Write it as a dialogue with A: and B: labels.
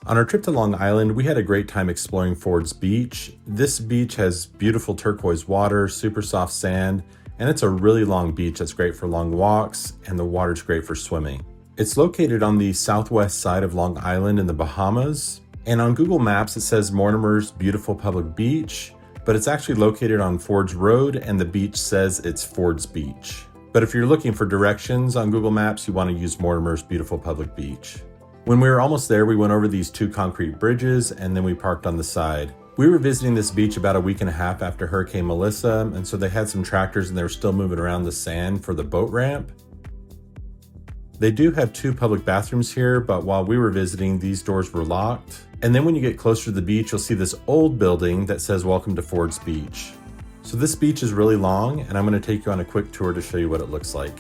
A: On our trip to Long Island, we had a great time exploring Ford's Beach. This beach has beautiful turquoise water, super soft sand, and it's a really long beach that's great for long walks, and the water's great for swimming. It's located on the southwest side of Long Island in the Bahamas, and on Google Maps it says Mortimer's Beautiful Public Beach, but it's actually located on Ford's Road, and the beach says it's Ford's Beach. But if you're looking for directions on Google Maps, you want to use Mortimer's Beautiful Public Beach. When we were almost there, we went over these 2 concrete bridges and then we parked on the side. We were visiting this beach about a week and a half after Hurricane Melissa, and so they had some tractors and they were still moving around the sand for the boat ramp. They do have 2 public bathrooms here, but while we were visiting, these doors were locked. And then when you get closer to the beach, you'll see this old building that says Welcome to Ford's Beach. So this beach is really long, and I'm going to take you on a quick tour to show you what it looks like.